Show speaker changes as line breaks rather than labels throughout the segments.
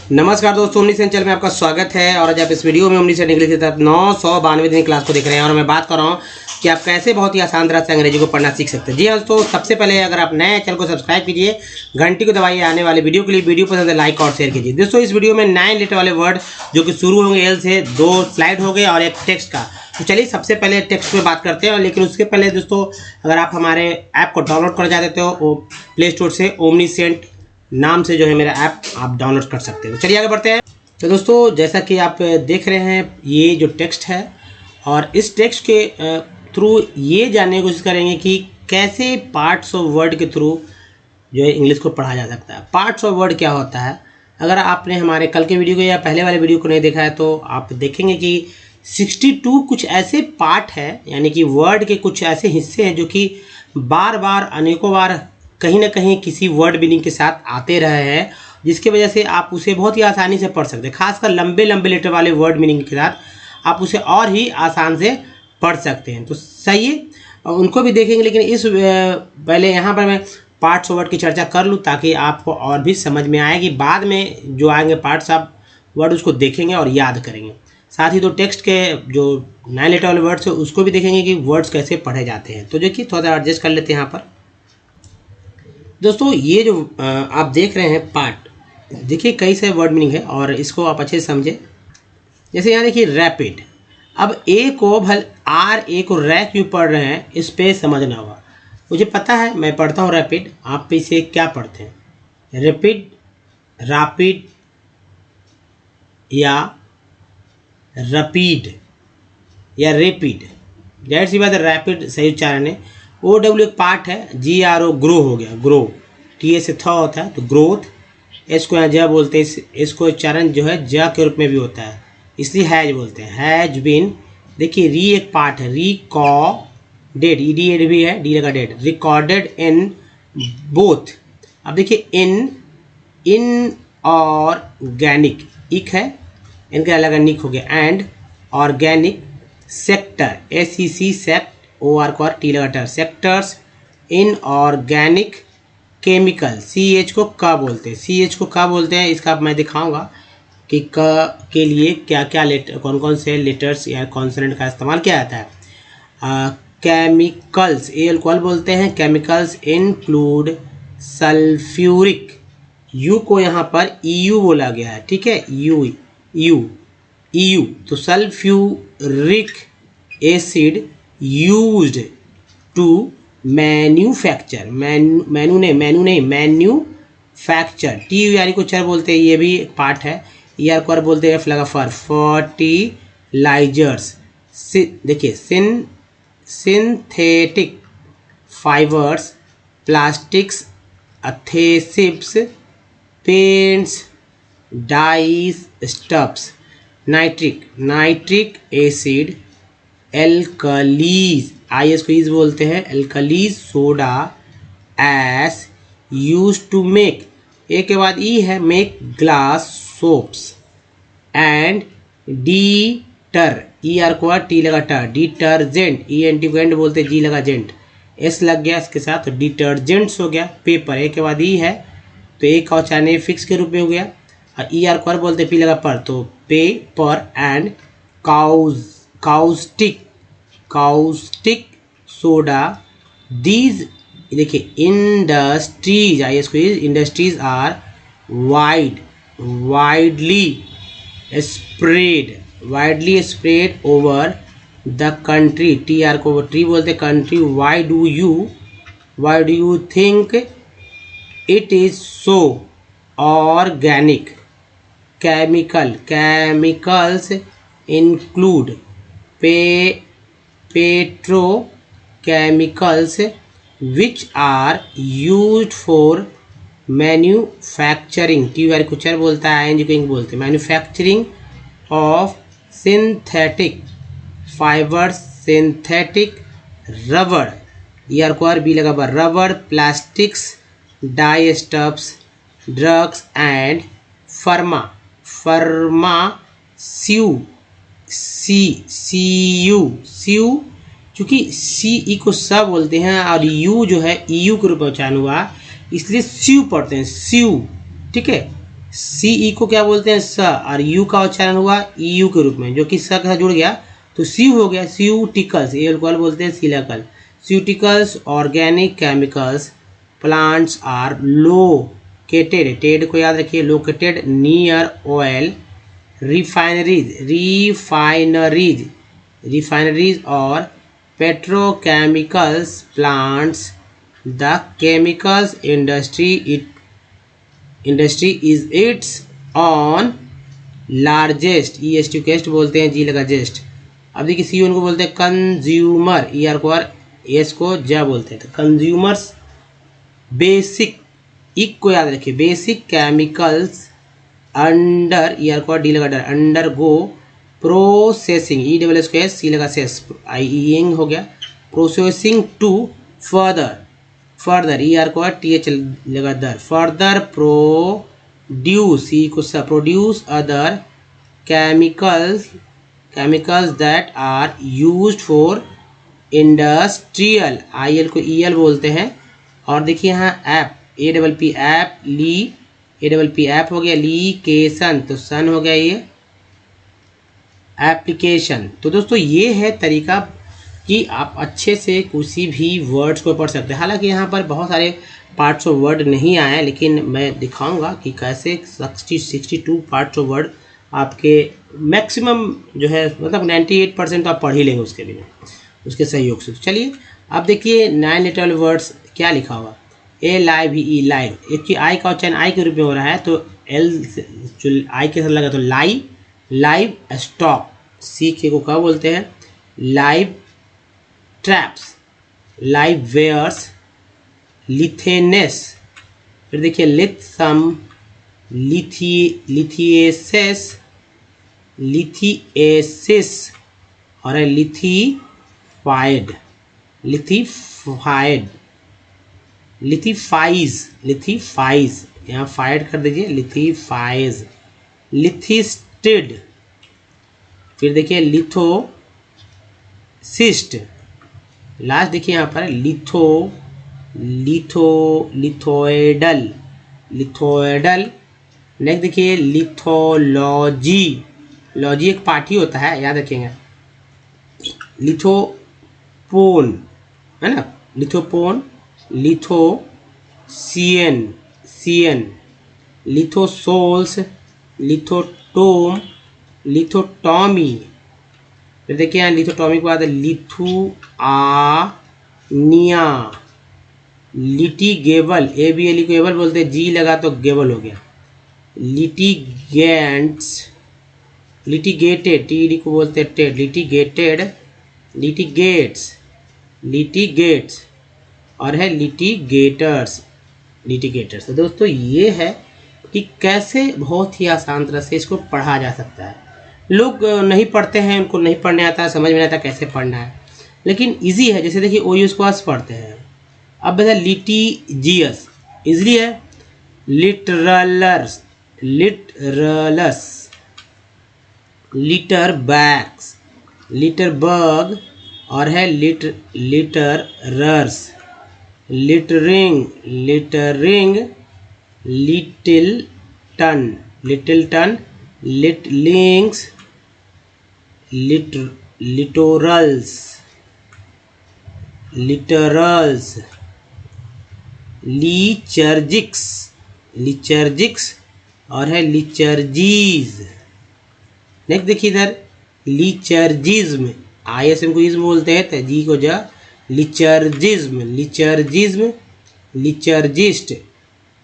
नमस्कार दोस्तों, omniscient channel में आपका स्वागत है। और आज आप इस वीडियो में ओमनीसेंट इंग्लिश की तरफ 992वीं क्लास को देख रहे हैं और मैं बात कर रहा हूँ कि आप कैसे बहुत ही आसान तरह से अंग्रेजी को पढ़ना सीख सकते हैं। जी हाँ दोस्तों, सबसे पहले अगर आप नए चैनल को सब्सक्राइब कीजिए, घंटी को दबाइए आने वाले वीडियो के लिए। वीडियो पसंद है लाइक और शेयर कीजिए। दोस्तों इस वीडियो में 9 लेटर वाले वर्ड जो कि शुरू होंगे एल से, 2 स्लाइड हो गए और एक टेक्स्ट का। तो चलिए सबसे पहले टेक्स्ट पे बात करते हैं। लेकिन उसके पहले दोस्तों, अगर आप हमारे ऐप को डाउनलोड करना चाहते हो प्ले स्टोर से ओमनीसेंट नाम से जो है मेरा ऐप आप डाउनलोड कर सकते हैं। तो चलिए आगे बढ़ते हैं। तो दोस्तों जैसा कि आप देख रहे हैं ये जो टेक्स्ट है, और इस टेक्स्ट के थ्रू ये जानने की कोशिश करेंगे कि कैसे पार्ट्स ऑफ वर्ड के थ्रू जो है इंग्लिश को पढ़ा जा सकता है। पार्ट्स ऑफ वर्ड क्या होता है? अगर आपने हमारे कल के वीडियो को या पहले वाले वीडियो को नहीं देखा है तो आप देखेंगे कि 62 कुछ ऐसे पार्ट है, यानी कि वर्ड के कुछ ऐसे हिस्से हैं जो कि बार बार अनेकों बार कहीं ना कहीं किसी वर्ड मीनिंग के साथ आते रहे हैं, जिसकी वजह से आप उसे बहुत ही आसानी से पढ़ सकते हैं। खासकर लंबे लंबे लेटर वाले वर्ड मीनिंग के साथ आप उसे और ही आसान से पढ़ सकते हैं। तो सही है, उनको भी देखेंगे। लेकिन इस पहले यहाँ पर मैं पार्ट्स ऑफ वर्ड की चर्चा कर लूँ ताकि आपको और भी समझ में आएगी। बाद में जो आएंगे पार्ट्स आप वर्ड उसको देखेंगे और याद करेंगे। साथ ही तो टेक्स्ट के जो 9 लेटर वाले वर्ड्स है उसको भी देखेंगे कि वर्ड्स कैसे पढ़े जाते हैं। तो देखिए थोड़ा सा एडजस्ट कर लेते हैं यहाँ पर। दोस्तों ये जो आप देख रहे हैं पार्ट, देखिए कई सारे वर्ड मीनिंग है और इसको आप अच्छे से समझे। जैसे यहाँ देखिए रैपिड। अब ए को ए को रै क्यों पढ़ रहे हैं, इस पे समझना होगा। मुझे पता है, मैं पढ़ता हूँ रैपिड, आप इसे क्या पढ़ते हैं? रैपिड, रैपिड या रपीड या रेपिड। जाहिर सी बात है रैपिड सही उच्चारण है। OW एक पार्ट है, GRO ग्रो हो गया, ग्रो। TA से थ होता है तो ग्रोथ। इसको यहाँ ज बोलते हैं, इसको उच्चारण जो है ज के रूप में भी होता है, इसलिए हैज बोलते हैं, हैज बीन। देखिए री एक पार्ट है, रिकॉर्डेड, ED भी है, डी लगा डेड, रिकॉर्डेड इन बोथ। अब देखिए इन ऑर्गेनिक, इक है, इनका अलग निक हो गया, and organic sector, SEC sect, OR को टी लगा टर, sectors in organic chemical, CH को क बोलते हैं, CH को क बोलते हैं। इसका मैं दिखाऊंगा कि क के लिए क्या क्या लेटर, कौन कौन से लेटर्स या कॉन्सोनेंट का इस्तेमाल किया जाता है। केमिकल्स, अल्कोहल बोलते हैं, केमिकल्स इंक्लूड सल्फ्यूरिक, यू को यहाँ पर EU बोला गया है, ठीक है, EU। तो sulphuric acid used to manufacture, manufacture, TUR को चर बोलते हैं, ये भी एक पार्ट है। ER को बोलते हैं, F लगा फर, फर्टिलाइजर्स। देखिए synthetic fibres, plastics, adhesives, paints, dyes, stuffs, nitric acid, alkalies, IS को इज बोलते हैं, alkalies soda, ash use to make, A के बाद ई है, make glass soaps, and deter, ER को टी लगा टर, डिटर्जेंट, ENT को एंड बोलते हैं, G लगा जेंट, S लग गया इसके साथ, तो डिटर्जेंट्स हो गया। पेपर, ए के बाद ई है तो एक का उच्चारण फिक्स के रूप में हो गया, और ER को बोलते हैं, P लगा पर, तो paper and caustic soda. These देखिए इंडस्ट्रीज, IS को industries are widely spread over the country, TR को ट्री बोलते country. Why do you think it is so organic? Chemicals include petrochemicals which are used for manufacturing, TUR को चर बोलता है, ING को ing बोलते हैं, manufacturing of synthetic fibres, synthetic rubber, ER को B लगा पर, rubber, plastics, dye stuffs, drugs and pharmaceuticals, चूँकि CE को स बोलते हैं और U जो है EU के रूप में उच्चारण हुआ, इसलिए स्यू पढ़ते हैं, स्यू, ठीक है। CE को क्या बोलते हैं? स, और U का उच्चारण हुआ EU के रूप में, जो कि स के साथ जुड़ गया तो CU हो गया। स्यूटिकल्स, ये अल्कोहल बोलते हैं सिलाकल। Ceuticals organic chemicals plants are located, ted को याद रखिए, located near oil refineries or petrochemicals plants. The chemicals industry is its own largest, EST बोलते हैं, जी लगा जेस्ट। अब देखिए सी उनको बोलते हैं कंज्यूमर, ER को और एस को जा बोलते हैं, तो कंज्यूमर्स बेसिक, इक को याद रखिए, बेसिक केमिकल्स अंडर, ER को डी लगा डर, अंडर गो प्रोसेसिंग, ESS सी लगा सेस, IEing हो गया, प्रोसेसिंग टू फर्दर ER को TH लगा दर, फर्दर प्रोड्यूस, ई को produce other chemicals that are used for industrial, IL को EL बोलते हैं। और देखिए यहाँ ऐप, APP ऐप, ली APP ऐप हो गया, लीकेशन तो सन हो गया, ये एप्लीकेशन। तो दोस्तों ये है तरीका कि आप अच्छे से किसी भी वर्ड्स को पढ़ सकते हैं। हालांकि यहाँ पर बहुत सारे पार्ट्स ऑफ वर्ड नहीं आए, लेकिन मैं दिखाऊंगा कि कैसे 62 पार्ट्स ऑफ वर्ड आपके मैक्सिमम जो है, मतलब 98% तो आप पढ़ ही लेंगे उसके बिना, उसके सहयोग से। चलिए अब देखिए 9 लेटर वर्ड्स क्या लिखा हुआ, LIVE लाइव, एक की आई का उच्चारण आई के रूप में हो रहा है, तो एल जो आई के साथ लगा तो लाइव स्टॉक, सी के को क्या बोलते हैं? लाइव ट्रैप्स, लाइव वेयर्स, लिथेनेस, फिर देखिए लिथसम, लिथिएसेस, लिथिएसिस और है लिथिफाइड, लिथिफाइज, यहाँ फाइड कर दीजिए, लिथिफाइज, लिथिस्टिड, फिर देखिए लिथोसिस्ट, लास्ट देखिए यहाँ पर लिथोइडल, नेक्स्ट देखिए लिथोलॉजी, लॉजी एक पार्ट ही होता है, याद रखेंगे। लिथोपोन है ना, लिथोपोन, लिथोसियन, लिथोसोल्स, लिथोटोम, लिथोटॉमी, फिर देखिए यहाँ लिथोटॉमी के बाद लिथुआनिया, लिटिगेबल, ABLE को एबल बोलते हैं, जी लगा तो गेबल हो गया, लिटिगेंट्स, लिटिगेटेड, TD को बोलते हैं टेड, लिटिगेट्स और है लिटिगेटर्स। तो दोस्तों ये है कि कैसे बहुत ही आसान तरह से इसको पढ़ा जा सकता है। लोग नहीं पढ़ते हैं, उनको नहीं पढ़ने आता, समझ में नहीं आता कैसे पढ़ना है, लेकिन इजी है। जैसे देखिए OU को आज पढ़ते हैं, अब बता लिटिजियस इजली है, लिटरलस, लिटरबैग्स, लिटरबर्ग और है लिटरर्स, लिटरिंग, लिटिलटन, लिटलिंग्स, लिटोरल्स, लिचर्जिक्स और है लिचर्जीज। नेक्स्ट देखिए इधर लिचर्जिज्म, ISM को इज्म बोलते हैं, तो जी को जा, लिचर्जिज्म,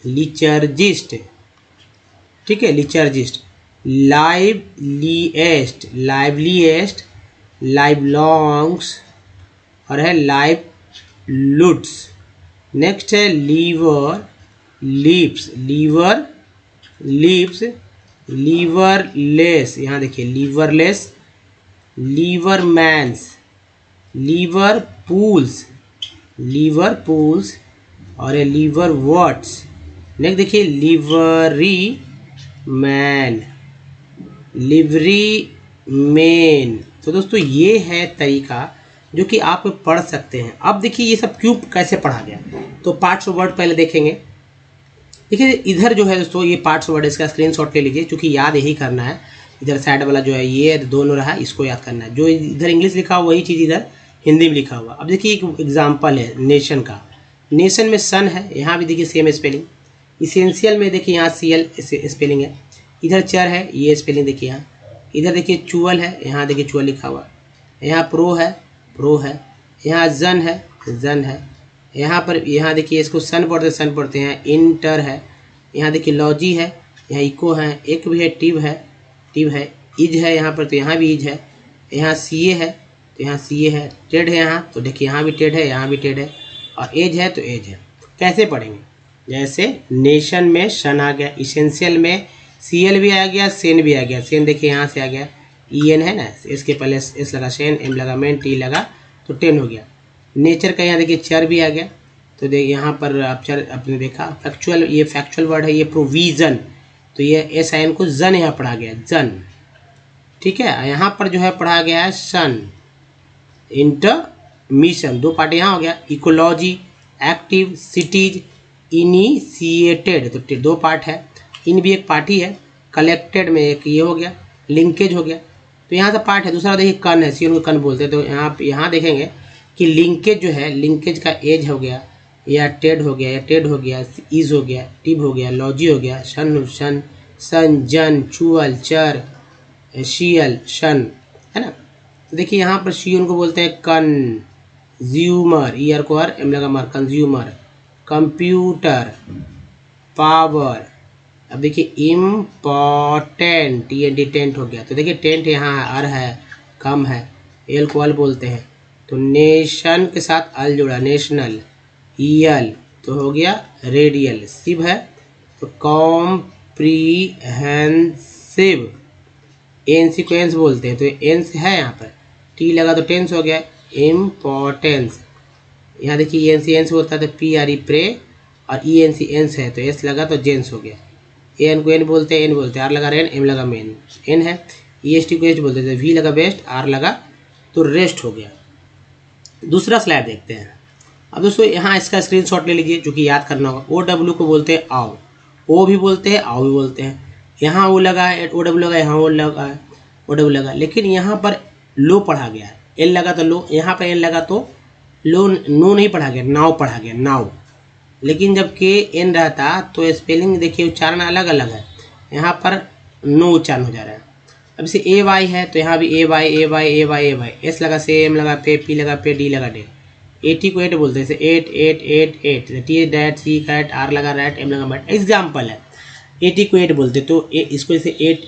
लिचर्जिस्ट, ठीक है, लिचर्जिस्ट, लाइवलीएस्ट, लाइवलॉन्ग्स और है लाइवलुड्स। नेक्स्ट है लीवरलेस, यहाँ देखिए लीवरलेस, लीवरमैन्स, लीवरपूल्स और है लीवरवर्ट्स। नेक्स्ट देखिए लिवरी मेन। तो दोस्तों ये है तरीका जो कि आप पढ़ सकते हैं। अब देखिए ये सब क्यों कैसे पढ़ा गया, तो पार्ट्स ऑफ वर्ड पहले देखेंगे। देखिए इधर जो है दोस्तों ये पार्ट्स वर्ड इसका स्क्रीनशॉट ले लीजिए, क्योंकि याद यही करना है। इधर साइड वाला जो है ये दोनों रहा, इसको याद करना है। जो इधर इंग्लिश लिखा हुआ वही चीज़ इधर हिंदी में लिखा हुआ। अब देखिए एक एग्जाम्पल है नेशन का। नेशन में सन है, यहाँ भी देखिए सेम स्पेलिंग। इसेंशियल में देखिए यहाँ CL स्पेलिंग है। इधर चर है, ये स्पेलिंग देखिए यहाँ। इधर देखिए चुअल है, यहाँ देखिए चुअल लिखा हुआ। यहाँ प्रो है। यहाँ जन है। यहाँ पर यहाँ देखिए इसको सन पढ़ते हैं। इंटर है, यहाँ देखिए लॉजी है, यहाँ इको है, एक भी है, टिव है, इज है यहाँ पर, तो यहाँ भी इज है। यहाँ CA है तो यहाँ CA है। टेड है यहाँ, तो देखिए यहाँ भी टेड है, यहाँ भी टेड है। और एज है तो एज है। कैसे पढ़ेंगे? जैसे नेशन में सन आ गया, इसेंशियल में CL भी आ गया, सेन भी आ गया। सेन देखिए यहाँ से आ गया, EN है ना, इसके पहले S लगा, सेन, M लगा, मेन, T लगा, तो 10 हो गया। नेचर का यहाँ देखिए चर भी आ गया, तो देखिए यहाँ पर आप चर आपने देखा। फैक्चुअल, ये फैक्चुअल वर्ड है, ये प्रोविज़न, तो ये SIN को जन यहाँ पढ़ा गया, जन। ठीक है, यहाँ पर जो है पढ़ा गया है सन। इंटरमिशन, 2 पार्ट यहाँ हो गया। इकोलॉजी, एक्टिव, सिटीज, इनिशिएटेड, तो 2 पार्ट है। इन भी एक पार्ट ही है। कलेक्टेड में एक ये हो गया, लिंकेज हो गया, तो यहाँ से पार्ट है। दूसरा देखिए कन है, सी को कन बोलते हैं। तो यहाँ देखेंगे कि लिंकेज जो है, लिंकेज का एज हो गया, या टेड हो गया, इज हो गया, टिब हो गया, लॉजी हो गया, सन, जन, चुअल, चर, शियल, शन, है ना। तो देखिए यहाँ पर शियन को बोलते हैं कंज्यूमर, ईयर को आर, एम लगा मार, कंज्यूमर। Computer, power. अब देखिए इम्पॉर्टेंट, ये डिटेंट हो गया, तो देखिए टेंट यहाँ अर है, कम है, एल को अल बोलते हैं। तो नेशन के साथ अल जुड़ा, नेशनल। ईयल तो हो गया रेडियल। सिव है तो कॉम्प्रीहेंसिव, एंस को एंस बोलते हैं, तो एंस है यहाँ पर। टी लगा तो टेंस हो गया। इम्पोर्टेंस, यहाँ देखिए एंस बोलता है, तो PRE प्रे, और एंस है, तो एस लगा तो जेंस हो गया। एन को एन बोलते हैं, आर लगा रेन, एम लगा मेन, एन है। EST को एस्ट बोलते थे, V लगा बेस्ट, आर लगा तो रेस्ट हो गया। दूसरा स्लाइड देखते हैं। अब दोस्तों यहाँ इसका स्क्रीनशॉट ले लीजिए, जो कि याद करना होगा। OW को बोलते हैं आओ, ओ भी बोलते हैं, आओ भी बोलते हैं। यहाँ ओ लगा है, OW लगा, यहाँ ओ लगा है, OW लगा, लेकिन यहाँ पर लो पढ़ा गया है। एल लगा तो लो, यहाँ पर एल लगा तो लो, नो नहीं पढ़ा गया, नाव पढ़ा गया, नाव। लेकिन जब KN रहता तो स्पेलिंग देखिए, उच्चारण अलग अलग है। यहाँ पर नो उच्चारण हो जा रहा है। अब इसे AY है, तो यहाँ भी AY, एस लगा से, एम लगा पे, पी लगा पे, डी लगा डे। 80 को 8 बोलते हैं, eight, T that, C cat, R लगा रैट, एम लगा बैट। एग्जाम्पल है, 80 को 8 बोलते, तो इसको इसे 8,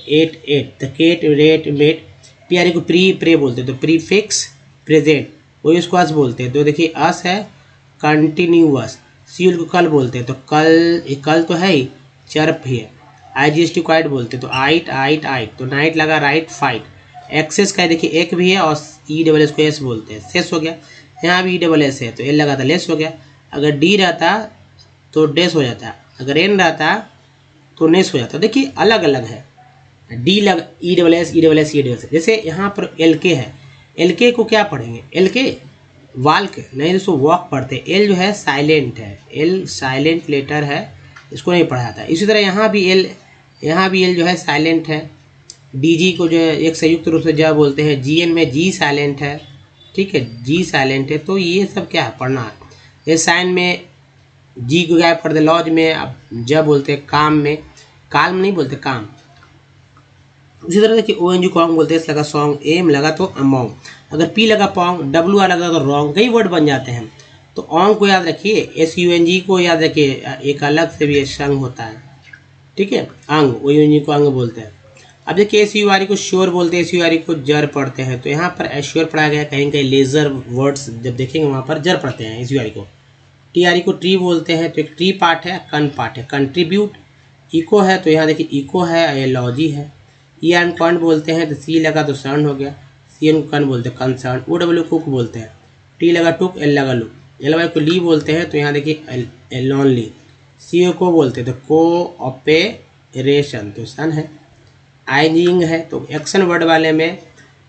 तो केट, रेट, मेट। PRE को प्रे बोलते, तो प्रीफिक्स प्रेजेंट, वही उसको अस बोलते हैं। तो देखिए अस है कंटिन्यूअस। CL को कल बोलते हैं, तो कल तो है ही, चर्प ही है। IGST को आइट बोलते हैं, तो आइट, तो नाइट लगा राइट, फाइट। एक्सेस का देखिए एक भी है, और ESS को एस बोलते हैं, सेस हो गया। यहाँ भी ESS है, तो एल लगा था, लेस हो गया। अगर डी रहता तो डेस हो जाता, अगर एन रहता तो नेस हो जाता। देखिए अलग अलग है, डी लग ESS। जैसे यहाँ पर LK है, LK को क्या पढ़ेंगे? LK वाल्क नहीं, दोस्तों वॉक पढ़ते हैं। एल जो है साइलेंट है, एल साइलेंट लेटर है, इसको नहीं पढ़ा जाता। इसी तरह यहाँ भी एल जो है साइलेंट है। DG को जो है एक संयुक्त रूप से ज बोलते हैं। GN में G साइलेंट है, ठीक है, G साइलेंट है। तो ये सब क्या है पढ़ना है। ये साइन में G को गायब कर दे, लॉज में अब ज बोलते हैं, काम में काल्म नहीं बोलते, काम। उसी तरह देखिए ONG को बोलते हैं, लगा सॉन्ग, एम लगा तो अमाउंट, अगर P लगा पॉन्ग, WR लगा तो रॉन्ग, कई वर्ड बन जाते हैं। तो ऑंग को याद रखिए, SUNG को याद रखिए, एक अलग से भी संग होता है, ठीक है, अंग, ONG को अंग बोलते हैं। अब देखिए SURE को श्योर बोलते हैं, SURE को जर पढ़ते हैं। तो यहाँ पर एश्योर पढ़ा गया, कहीं कहीं लेजर वर्ड्स जब देखेंगे वहाँ पर जर पढ़ते हैं SURE को। TRE को ट्री बोलते हैं, तो एक ट्री पार्ट है, कन पार्ट है, कंट्रीब्यूट। इको है, तो यहाँ देखिए इको है, एलॉजी है। EN कॉन्ट बोलते हैं, तो C लगा तो सन हो गया, CN को कन बोलते हैं, कंसर्न। OW कुक बोलते हैं, T लगा टुक, L लगा लुक। LY को ली बोलते हैं, तो यहाँ देखिए लॉनली। CO को बोलते हैं, तो कोऑपरेशन, तो सन है। आइंजिंग है, तो एक्शन वर्ड वाले में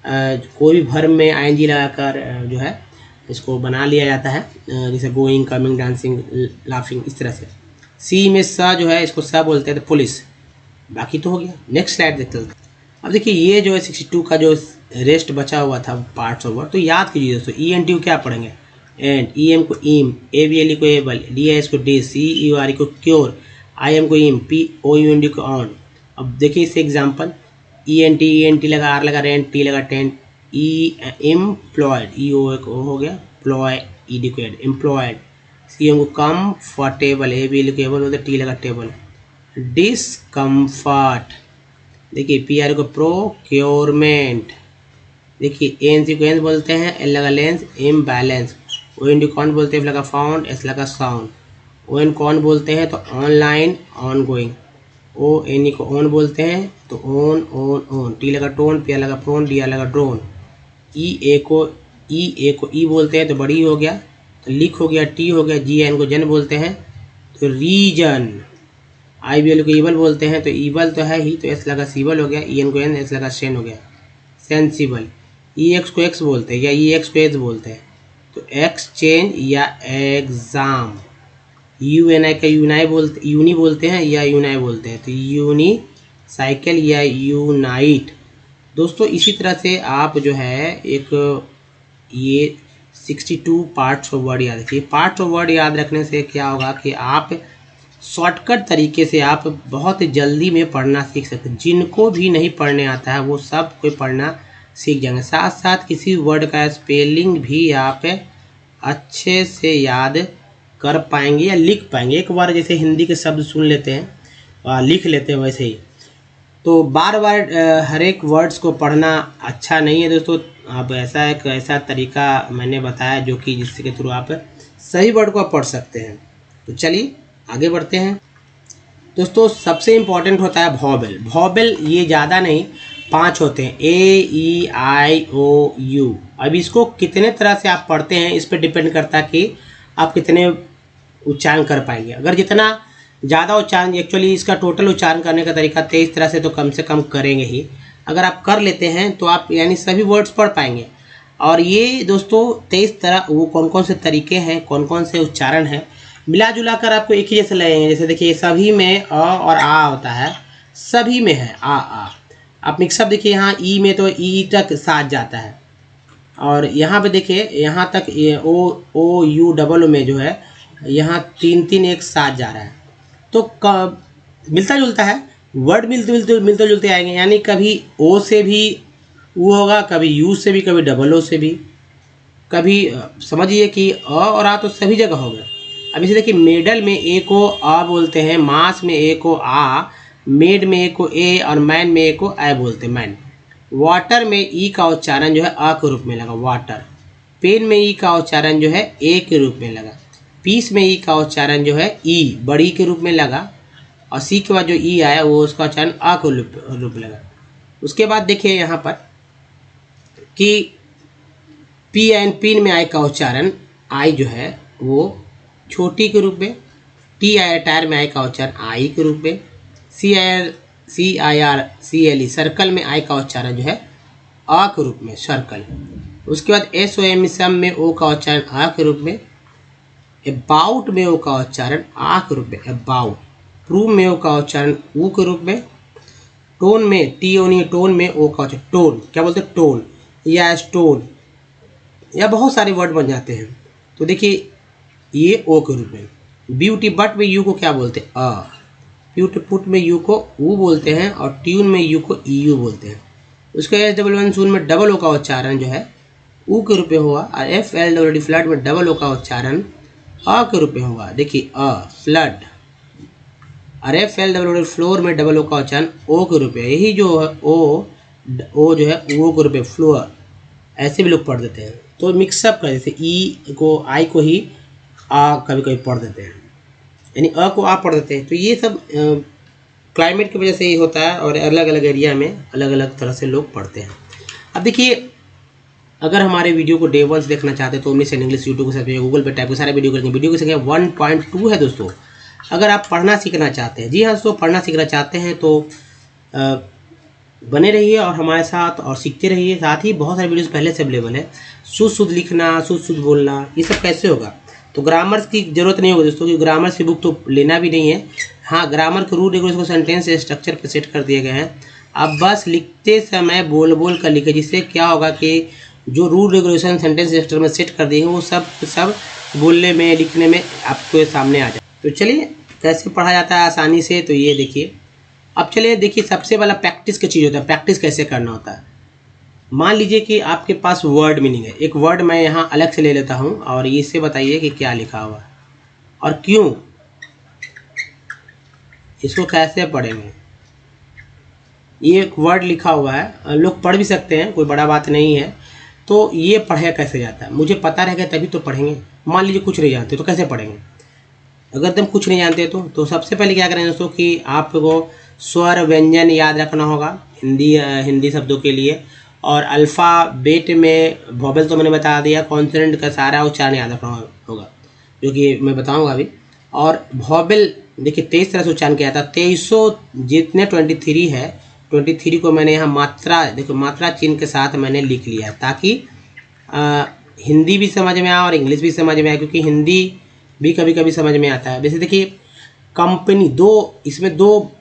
कोई भी वर्ब में ING लगाकर जो है इसको बना लिया जाता है, जैसे गोइंग, कमिंग, डांसिंग, लाफिंग, इस तरह से। सी में स जो है इसको स बोलते हैं तो पुलिस। बाकी तो हो गया। नेक्स्ट स्लाइड देखते हैं। अब देखिए ये जो है 62 का जो रेस्ट बचा हुआ था पार्ट्स ऑफ वर्ड, तो याद कीजिए दोस्तों। ई एन टी को क्या पढ़ेंगे? एंड, ई एम को ईम, ए बी एल ई को एबल, डी आई एस को dis, C U R E को क्योर, आई एम को em, P O U N D को ऑन। अब देखिए इससे एग्जाम्पल, ई एन टी लगा, आर लगा रेंट, टी लगा tent, E employed, E O हो गया, प्लॉय ई डी को एड, एम्प्लॉयड, सी एम को comfortable, A B L E को एबल होता है, टी लगा टेबल, डिसकम्फर्ट। देखिए पी आर को प्रोक्योरमेंट। देखिए एन सी को एन बोलते हैं, एल लगा lens, imbalance, O N D कौन बोलते हैं, एफ लगा फाउंड, एस लगा साउंड, ओ एन कौन बोलते हैं तो online, on going, O N E को ऑन बोलते हैं तो ऑन ऑन ऑन, टी लगा टोन, पी आर लगा प्रोन, डी आर लगा ड्रोन, ई ए को ई बोलते हैं तो बड़ी हो गया, तो लिख हो गया, टी हो गया, जी एन को जन बोलते हैं तो रीजन, आई बी एल को ईबल बोलते हैं तो ईबल तो है ही, तो एस लगा सीबल हो गया, ई एन को एन, एस लगा सेन हो गया, सेंसिबल। ई एक्स को एक्स बोलते हैं या ई एक्स को एज बोलते हैं तो एक्सचेंज या एग्जाम। यू एन आई का यूनी बोलते हैं या यूनाई बोलते हैं तो यूनी साइकिल या यूनाइट। दोस्तों इसी तरह से आप जो है एक ये 62 पार्ट्स ऑफ वर्ड याद रखिए। पार्ट्स ऑफ वर्ड याद रखने से क्या होगा कि आप शॉर्टकट तरीके से आप बहुत जल्दी में पढ़ना सीख सकते हैं। जिनको भी नहीं पढ़ने आता है वो सब कोई पढ़ना सीख जाएंगे। साथ साथ किसी वर्ड का स्पेलिंग भी आप अच्छे से याद कर पाएंगे या लिख पाएंगे। एक बार जैसे हिंदी के शब्द सुन लेते हैं लिख लेते हैं वैसे ही, तो बार बार हर एक वर्ड्स को पढ़ना अच्छा नहीं है दोस्तों। आप ऐसा तरीका मैंने बताया जो कि जिसके थ्रू आप सही वर्ड को आप पढ़ सकते हैं। तो चलिए आगे बढ़ते हैं दोस्तों। सबसे इम्पॉर्टेंट होता है वॉवेल। वॉवेल ये ज़्यादा नहीं 5 होते हैं, ए ई आई ओ यू। अब इसको कितने तरह से आप पढ़ते हैं इस पर डिपेंड करता है कि आप कितने उच्चारण कर पाएंगे। अगर जितना ज़्यादा उच्चारण, एक्चुअली इसका टोटल उच्चारण करने का तरीका 23 तरह से तो कम से कम करेंगे ही। अगर आप कर लेते हैं तो आप यानी सभी वर्ड्स पढ़ पाएंगे। और ये दोस्तों 23 तरह वो कौन कौन से तरीके हैं, कौन कौन से उच्चारण हैं, मिला जुला कर आपको एक ही जैसे लगेंगे। जैसे देखिए सभी में अ और आ होता है, सभी में है आ। आप मिक्सअप देखिए, यहाँ ई में तो ई तक साथ जाता है, और यहाँ पे देखिए यहाँ तक ओ यू डबल में जो है यहाँ 3 एक साथ जा रहा है। तो मिलता जुलता है, वर्ड मिलते जुलते आएंगे। यानी कभी ओ से भी वो होगा, कभी यू से भी, कभी डबल ओ से भी, कभी समझिए कि अ और आ तो सभी जगह होगा। अब इसे देखिए मेडल में ए को आ बोलते हैं, मास में ए को आ, मेड में ए को ए और मैन में ए को आई बोलते हैं मैन। वाटर में ई का उच्चारण जो है अ के रूप में लगा वाटर। पेन में ई का उच्चारण जो है ए के रूप में लगा। पीस में ई का उच्चारण जो है ई बड़ी के रूप में लगा, और सी के बाद जो ई आया वो उसका उच्चारण आ के रूप में लगा। उसके बाद देखिए यहाँ पर कि पी एंड पिन में आई का उच्चारण आई जो है वो छोटी के रूप में, टी आई टायर में आई का उच्चारण आई के रूप में, C I R C L E circle में आई का उच्चारण जो है आ के रूप में सर्कल। उसके बाद एस ओ एम सम में ओ का उच्चारण आ के रूप में, अबाउट में ओ का उच्चारण आ के रूप में अबाउट, प्रूव में ओ का उच्चारण ऊ के रूप में, टोन में टी ओनी टोन में ओ का उच्चारण टोन, क्या बोलते हैं टोन या स्टोन, या बहुत सारे वर्ड बन जाते हैं। तो देखिए ये ओ के रूप में। ब्यूटी बट में यू को क्या बोलते हैं अ, पुट में यू को ऊ बोलते हैं, और ट्यून में यू को ई यू बोलते हैं। उसके एस डबल वन सून में डबल ओ का उच्चारण जो है ऊ के रूप में हुआ, और F L double D flood में डबल ओ का उच्चारण अ के रूप में हुआ। देखिए अ फ्लड, और F L double D floor में डबल ओ का उच्चारण ओ के रूप में। यही जो है ओ जो है ओ के रूप में फ्लोर, ऐसे भी लोग पढ़ देते हैं। तो मिक्सअप कर, जैसे ई को आई को ही आ कभी कभी पढ़ देते हैं, यानी अ को आ पढ़ देते हैं। तो ये सब क्लाइमेट की वजह से ही होता है, और अलग अलग एरिया में अलग अलग तरह से लोग पढ़ते हैं। अब देखिए अगर हमारे वीडियो को डे 1 से देखना चाहते हैं तो ओमनी सेन इंग्लिश यूट्यूब के साथ गूगल पे टाइप कर सारे वीडियो करेंगे। वीडियो की संख्या 1.2 है दोस्तों। अगर आप पढ़ना सीखना चाहते हैं, जी हाँ दोस्तों, पढ़ना सीखना चाहते हैं तो बने रहिए और हमारे साथ और सीखते रहिए। साथ ही बहुत सारे वीडियोस पहले से अवेलेबल है। शुद्ध लिखना, शुद्ध बोलना, ये सब कैसे होगा, तो ग्रामर की जरूरत नहीं होगी दोस्तों, क्योंकि ग्रामर की बुक तो लेना भी नहीं है। हाँ, ग्रामर के रूल रेगुलेशन को सेंटेंस स्ट्रक्चर पर सेट कर दिए गए हैं। अब बस लिखते समय बोल बोल कर लिखे, जिससे क्या होगा कि जो रूल रेगुलेशन सेंटेंस स्ट्रक्चर में सेट कर दिए हैं वो सब बोलने में लिखने में आपके सामने आ जाए। तो चलिए कैसे पढ़ा जाता है आसानी से, तो ये देखिए। अब चलिए देखिए, सबसे पहला प्रैक्टिस का चीज़ होता है। प्रैक्टिस कैसे करना होता है, मान लीजिए कि आपके पास वर्ड मीनिंग है। एक वर्ड मैं यहाँ अलग से ले लेता हूँ और इससे बताइए कि क्या लिखा हुआ है और क्यों, इसको कैसे पढ़ेंगे। ये एक वर्ड लिखा हुआ है, लोग पढ़ भी सकते हैं, कोई बड़ा बात नहीं है। तो ये पढ़े कैसे जाता है, मुझे पता रहेगा तभी तो पढ़ेंगे। मान लीजिए कुछ नहीं जानते तो कैसे पढ़ेंगे। अगर तुम कुछ नहीं जानते तो सबसे पहले क्या करें दोस्तों कि आपको स्वर व्यंजन याद रखना होगा हिंदी शब्दों के लिए। और अल्फ़ाबेट में वोवेल तो मैंने बता दिया, कॉन्सोनेंट का सारा उच्चारण याद रखना होगा, जो कि मैं बताऊंगा अभी। और वोवेल देखिए 23 तरह से उच्चारण किया था। 2300 जितने 23 है, 23 को मैंने यहाँ मात्रा, देखो मात्रा चिन्ह के साथ मैंने लिख लिया, ताकि हिंदी भी समझ में आए और इंग्लिश भी समझ में आए, क्योंकि हिंदी भी कभी कभी समझ में आता है। जैसे देखिए कंपनी, इसमें दो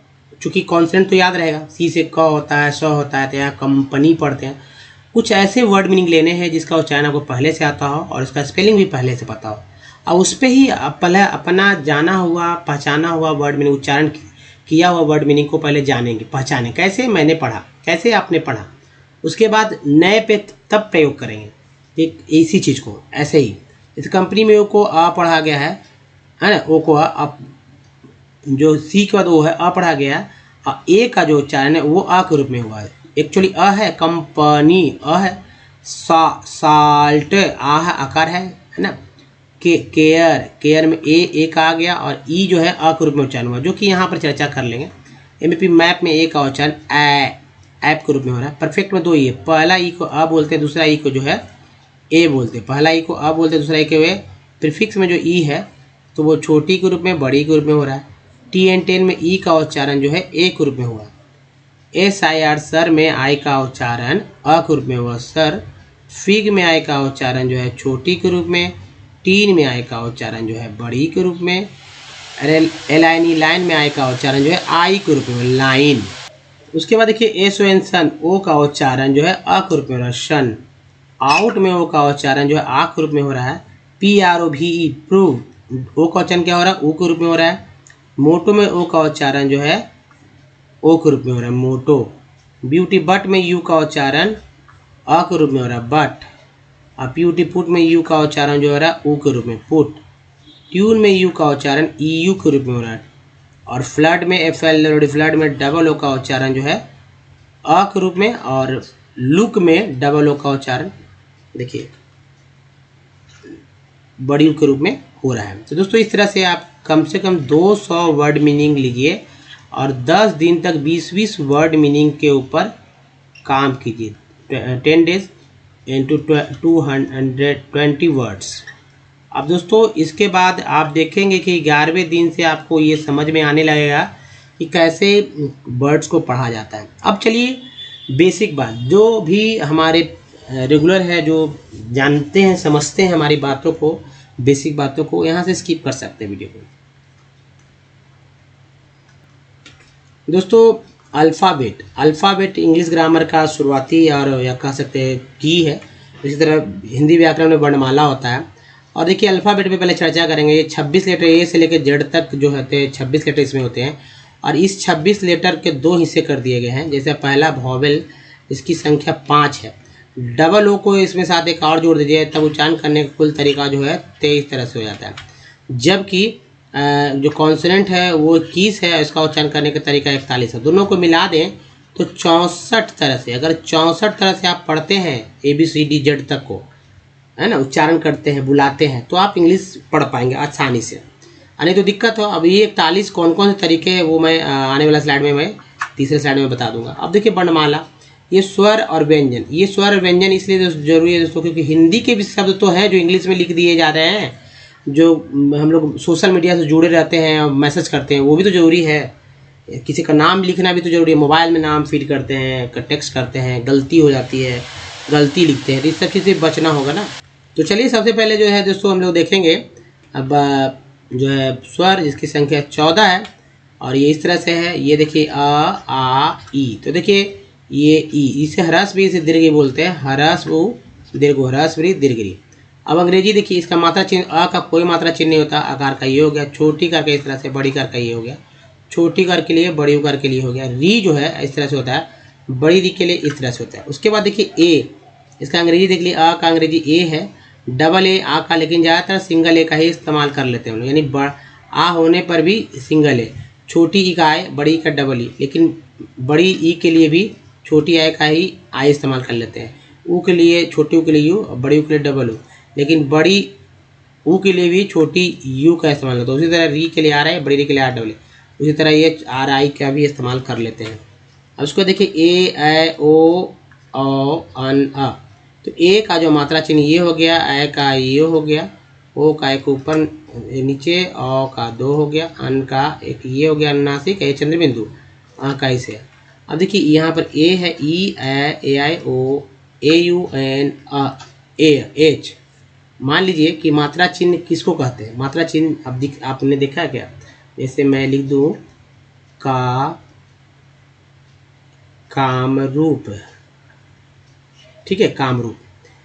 चूँकि कॉन्सेंट तो याद रहेगा, सी से क होता है, स होता है, तो यहाँ कंपनी पढ़ते हैं। कुछ ऐसे वर्ड मीनिंग लेने हैं जिसका उच्चारण आपको पहले से आता हो और उसका स्पेलिंग भी पहले से पता हो, और उस पर ही पहले अपना जाना हुआ पहचाना हुआ वर्ड मीनिंग, उच्चारण किया हुआ वर्ड मीनिंग को पहले जानेंगे, पहचानें। कैसे, मैंने पढ़ा, कैसे आपने पढ़ा, उसके बाद नए पे तब प्रयोग करेंगे एक इसी चीज़ को। ऐसे ही इस कंपनी में ओ को आ पढ़ा गया है ना, ओ को आप जो सी के बाद ओ है, आ पढ़ा गया है, और ए का जो उच्चारण है वो आ के रूप में हुआ है। एक्चुअली अ है, कंपनी अ है, साल्ट आ है, आकार है ना। केयर में ए का आ गया, और ई जो है अ के रूप में उच्चारण हुआ, जो कि यहाँ पर चर्चा कर लेंगे। एमपी मैप में ए का उच्चारण ऐप के रूप में हो रहा है। परफेक्ट में दो ई है, पहला ई को अ बोलते हैं, दूसरा ई को जो है ए बोलते हैं। पहला ई को अ बोलते हैं, दूसरा ई के वे। प्रीफिक्स में जो ई है तो वो छोटी के रूप में, बड़ी के रूप में हो रहा है। TN10 में ई का उच्चारण जो है ए के रूप में हुआ। SIR सर में आई का उच्चारण अ के रूप में हुआ, सर। फिग में आई का उच्चारण जो है छोटी के रूप में। टीन में आई का उच्चारण जो है बड़ी के रूप में। एलाइनी लाइन में आई का उच्चारण जो है आई के रूप में, लाइन। उसके बाद देखिए SON सन, ओ का उच्चारण जो है अ के रूप में हो रहा है, शन। आउट में ओ का उच्चारण जो है आ के रूप में हो रहा है। PROVE प्रूव, ओ का उच्चारण क्या हो रहा है, ऊ के रूप में हो रहा है। मोटो में ओ का उच्चारण जो है ओ के रूप में हो रहा है, मोटो। ब्यूटी बट में यू का उच्चारण अ के रूप में हो रहा है, बट। और ब्यूटी पुट में यू का उच्चारण जो हो रहा है ऊ के रूप में, पुट। ट्यून में यू का उच्चारण EU के रूप में हो रहा है। और फ्लड में FL, फ्लड में डबल ओ का उच्चारण जो है अ के रूप में, और लुक में डबल ओ का उच्चारण देखिए बड़ी के रूप में हो रहा है। तो दोस्तों इस तरह से आप कम से कम 200 वर्ड मीनिंग लीजिए और 10 दिन तक 20-20 वर्ड मीनिंग के ऊपर काम कीजिए। 10 days into 220 वर्ड्स। अब दोस्तों इसके बाद आप देखेंगे कि 11वें दिन से आपको ये समझ में आने लगेगा कि कैसे वर्ड्स को पढ़ा जाता है। अब चलिए बेसिक बात, जो भी हमारे रेगुलर है, जो जानते हैं समझते हैं हमारी बातों को, बेसिक बातों को, यहाँ से स्किप कर सकते हैं वीडियो को। दोस्तों अल्फ़ाबेट इंग्लिश ग्रामर का शुरुआती और या कह सकते हैं की है। इसी तरह हिंदी व्याकरण में वर्णमाला होता है। और देखिए अल्फ़ाबेट पे पहले चर्चा करेंगे। ये 26 लेटर ए से लेकर जेड तक जो होते हैं 26 लेटर इसमें होते हैं, और इस 26 लेटर के 2 हिस्से कर दिए गए हैं। जैसे पहला वोवेल, इसकी संख्या 5 है। डबल ओ को इसमें साथ एक और जोड़ दीजिए, तब उच्चारण करने का कुल तरीका जो है 23 तरह से हो जाता है। जबकि जो कॉन्सोनेंट है वो 21 है, इसका उच्चारण करने का तरीका 41 है। दोनों को मिला दें तो 64 तरह से, अगर 64 तरह से आप पढ़ते हैं ABCD तक को, है ना, उच्चारण करते हैं, बुलाते हैं, तो आप इंग्लिश पढ़ पाएंगे आसानी से। नहीं तो दिक्कत हो। अब ये 41 कौन कौन से तरीके हैं वो मैं आने वाला स्लाइड में, मैं तीसरे स्लाइड में बता दूंगा। अब देखिए वर्णमाला, ये स्वर और व्यंजन। ये स्वर और व्यंजन इसलिए जरूरी है दोस्तों क्योंकि हिंदी के भी शब्द तो हैं जो इंग्लिश में लिख दिए जा रहे हैं। जो हम लोग सोशल मीडिया से जुड़े रहते हैं और मैसेज करते हैं, वो भी तो ज़रूरी है। किसी का नाम लिखना भी तो ज़रूरी है। मोबाइल में नाम फीड करते हैं, टेक्स्ट करते हैं, गलती हो जाती है, गलती लिखते हैं, तो इस सब चीज़ से बचना होगा ना। तो चलिए सबसे पहले जो है दोस्तों हम लोग देखेंगे अब जो है स्वर जिसकी संख्या 14 है और ये इस तरह से है। ये देखिए अ आ ई, तो देखिए ये ई, इसे ह्रस्व इसे दीर्घ बोलते हैं, ह्रस्व दीर्घ ह्रस्व दीर्घ। अब अंग्रेजी देखिए, इसका मात्रा चिन्ह अ का कोई मात्रा चिन्ह नहीं होता। आकार का ये हो गया, छोटी कार का इस तरह से, बड़ी कार का ये हो गया, छोटी कार के लिए बड़ी कार के लिए हो गया। री जो है इस तरह से होता है, बड़ी री के लिए इस तरह से होता है। उसके बाद देखिए ए, इसका अंग्रेजी देख लिए, अ का अंग्रेजी ए है, डबल ए आ का, लेकिन ज़्यादातर सिंगल ए का ही इस्तेमाल कर लेते हैं हम लोग, यानी आ होने पर भी सिंगल ए, छोटी ई का आए, बड़ी ई का डबल ई, लेकिन बड़ी ई के लिए भी छोटी आई का ही आई इस्तेमाल कर लेते हैं। ऊ के लिए छोटी ऊ के लिए यू और बड़ी ऊ के लिए डबल ऊ, लेकिन बड़ी ऊ के लिए भी छोटी यू का इस्तेमाल करते हैं। उसी तरह री के लिए आ रहा है, बड़ी री के लिए आर डबल, उसी तरह ये आर आई का भी इस्तेमाल कर लेते हैं। अब उसको देखिए ए ओ अन अ, तो ए का जो मात्रा चिन्ह ये हो गया, ए का ये हो गया, ओ का एक ऊपर नीचे, औ का दो हो गया, अन का एक ये हो गया अनुनासिक, ए चंद्र बिंदु, आ का इसे। अब देखिए यहाँ पर ए है, E A I O A U N a A H. मान लीजिए कि मात्रा चिन्ह किसको कहते हैं? मात्रा चिन्ह अब आपने देखा क्या? जैसे मैं लिख दूँ कामरूप, ठीक है, कामरूप,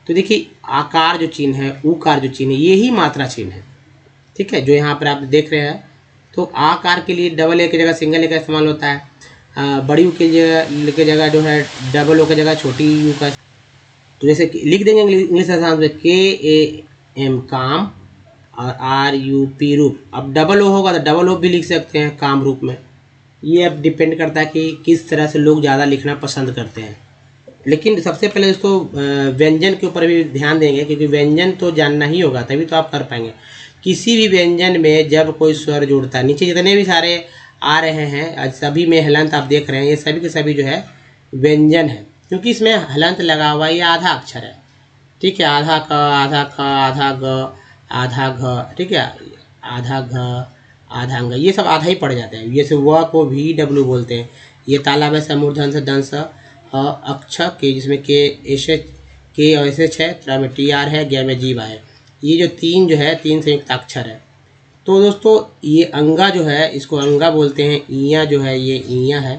तो देखिए आकार जो चिन्ह है, उकार जो चिन्ह है, ये ही मात्रा चिन्ह है, ठीक है, जो यहाँ पर आप देख रहे हैं। तो आकार के लिए डबल ए की जगह सिंगल ए का इस्तेमाल होता है, बड़ी यू की जगह जो है डबल ओ की जगह छोटी यू का। तो जैसे लिख देंगे इंग्लिश आसान से के ए एम काम और आर यू पी रूप। अब डबल ओ होगा तो डबल ओ भी लिख सकते हैं काम रूप में। ये अब डिपेंड करता है कि किस तरह से लोग ज़्यादा लिखना पसंद करते हैं। लेकिन सबसे पहले इसको व्यंजन के ऊपर भी ध्यान देंगे, क्योंकि व्यंजन तो जानना ही होगा, तभी तो आप कर पाएंगे। किसी भी व्यंजन में जब कोई स्वर जुड़ता है, नीचे जितने भी सारे आ रहे हैं सभी में हलंत आप देख रहे हैं, ये सभी के सभी जो है व्यंजन है, क्योंकि इसमें हलंत लगा हुआ ये आधा अक्षर है, ठीक है, आधा क, आधा ख, आधा ग, आधा घ, ठीक है, आधा घ, आधा अंग, ये सब आधा ही पड़ जाते हैं। ये से व को भी डब्लू बोलते हैं। ये तालाब है, समूर्धन से दंस अक्षर के, जिसमें के एस के और एस है, त्रा में टी आर है, गै में जीवा है। ये जो तीन जो है तीन संयुक्त अक्षर है। तो दोस्तों ये अंगा जो है इसको अंगा बोलते हैं, ईया जो है ये ईया है।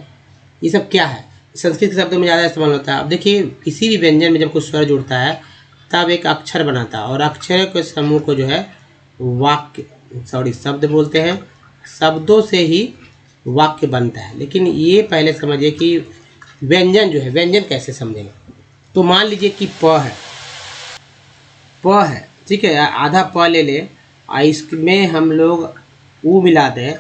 ये सब क्या है? संस्कृत के शब्दों में ज़्यादा इस्तेमाल होता है। अब देखिए किसी भी व्यंजन में जब कुछ स्वर जुड़ता है तब एक अक्षर बनाता है, और अक्षर के समूह को जो है वाक्य शब्द बोलते हैं। शब्दों से ही वाक्य बनता है। लेकिन ये पहले समझिए कि व्यंजन जो है, व्यंजन कैसे समझेंगे। तो मान लीजिए कि प है, ठीक है, आधा प ले ले और इसमें हम लोग ऊ मिला दें,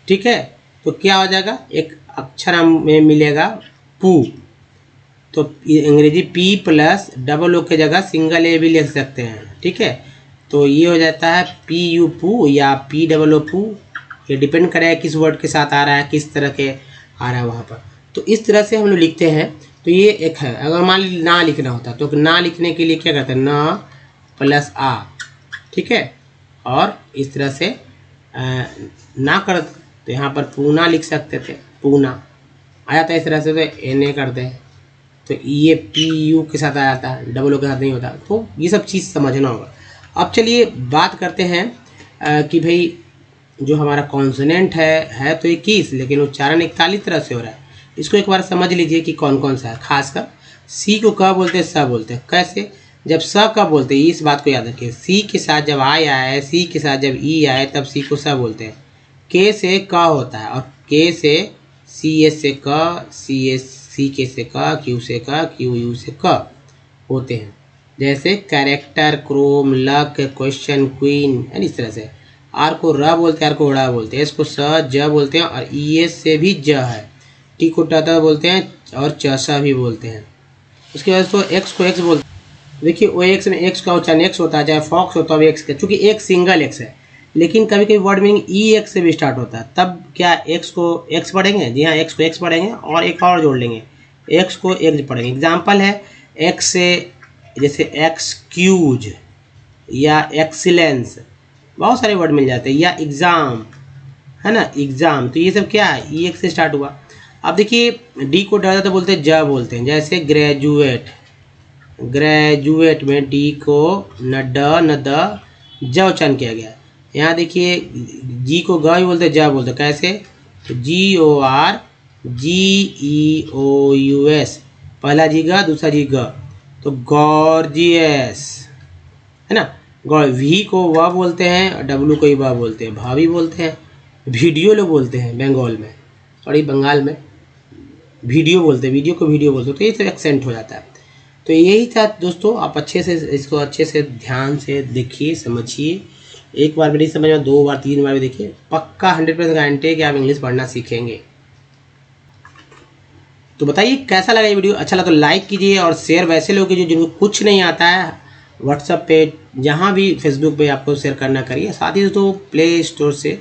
ठीक है, तो क्या हो जाएगा? एक अक्षर हमें मिलेगा पू। तो अंग्रेजी पी प्लस डबल ओ के जगह सिंगल ए भी लिख सकते हैं, ठीक है। तो ये हो जाता है पी यू पू या पी डबल ओ पू। ये डिपेंड करेगा किस वर्ड के साथ आ रहा है, किस तरह के आ रहा है वहाँ पर। तो इस तरह से हम लोग लिखते हैं। तो ये एक है। अगर मान लीजिए ना लिखना होता तो ना लिखने के लिए क्या करते हैं? न प्लस आ, ठीक है, और इस तरह से ना कर तो यहाँ पर पूना लिख सकते थे, पूना आ जाता है इस तरह से। तो एन ए करते हैं तो ये पी यू के साथ आ जाता है, डबल ओ के साथ नहीं होता। तो ये सब चीज़ समझना होगा। अब चलिए बात करते हैं कि भाई जो हमारा कॉन्सोनेंट है तो 21, लेकिन उच्चारण 41 तरह से हो रहा है। इसको एक बार समझ लीजिए कि कौन कौन सा है। खासकर सी को क बोलते हैं, स बोलते हैं। कैसे? जब स क बोलते हैं, इस बात को याद रखिए, सी के साथ जब आई आए, सी के साथ जब ई आए, तब सी को स बोलते हैं। के से क होता है, और के से सी एस से क, सी एस सी के से क, क्यू से क, क्यू यू से क होते हैं। जैसे character, Chrome, luck, question, queen, यानी इस तरह से। आर को र बोलते हैं, आर को ड़ बोलते हैं, इसको स ज बोलते हैं, और ई एस से भी ज है। टी को ट बोलते हैं और च स भी बोलते हैं। उसके बाद तो एक्स को एक्स बोलते हैं। देखिए वो एक्स में एक्स का उच्चारण एक्स होता है, चाहे फॉक्स होता है एक्स का, चूंकि एक सिंगल एक्स है। लेकिन कभी कभी वर्ड मीनिंग ई एक्स से भी स्टार्ट होता है, तब क्या एक्स को एक्स पढ़ेंगे? जी हाँ, एक्स को एक्स पढ़ेंगे और एक और जोड़ लेंगे, एक्स को एक्स पढ़ेंगे। एग्जाम्पल है एक्स से, जैसे एक्सक्यूज या एक्सीलेंस, बहुत सारे वर्ड मिल जाते हैं, या एग्ज़ाम, है ना, एग्ज़ाम। तो ये सब क्या है? ई एक्स से स्टार्ट हुआ। अब देखिए डी को ड तो बोलते हैं, ज बोलते हैं। जैसे ग्रेजुएट, ग्रेजुएट में डी को न ड न द ज उच्चारण किया गया। यहाँ देखिए जी को ग ही बोलते हैं, जा बोलते हैं। कैसे? तो GORGEOUS, पहला जी ग, दूसरा जी ग, तो गॉर्जियस, है ना। वी को व बोलते हैं और डब्लू को ही व बोलते हैं, भाभी बोलते हैं। वीडियो लोग बोलते हैं बंगाल में, और ये बंगाल में वीडियो बोलते हैं, वीडियो को वीडियो बोलते हैं, तो ये सब एक्सेंट हो जाता है। तो यही था दोस्तों, आप अच्छे से इसको अच्छे से ध्यान से देखिए, समझिए। एक बार भी नहीं समझ में, 2 बार 3 बार भी देखिए, पक्का 100% गारंटी है कि आप इंग्लिश पढ़ना सीखेंगे। तो बताइए कैसा लगा ये वीडियो। अच्छा लगा तो लाइक कीजिए और शेयर वैसे लोग कीजिए जिनको कुछ नहीं आता है, व्हाट्सएप पे, जहाँ भी, फेसबुक पे आपको शेयर करना करिए। साथ ही दोस्तों प्ले स्टोर से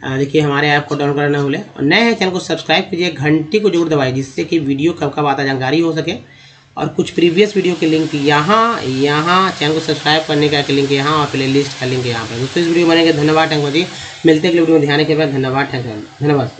देखिए हमारे ऐप को डाउनलोड करना भूलें, और नए हैं चैनल को सब्सक्राइब कीजिए, घंटी को जरूर दबाइए, जिससे कि वीडियो कब कब आता जानकारी हो सके। और कुछ प्रीवियस वीडियो के लिंक यहाँ चैनल को सब्सक्राइब करने का लिंक यहाँ, और प्ले लिस्ट का लिंक यहाँ पर। दोस्तों इस वीडियो बनेंगे। धन्यवाद, थैंक यू जी। मिलते हैं अगले वीडियो में, ध्यान रखिए, धन्यवाद, धन्यवाद।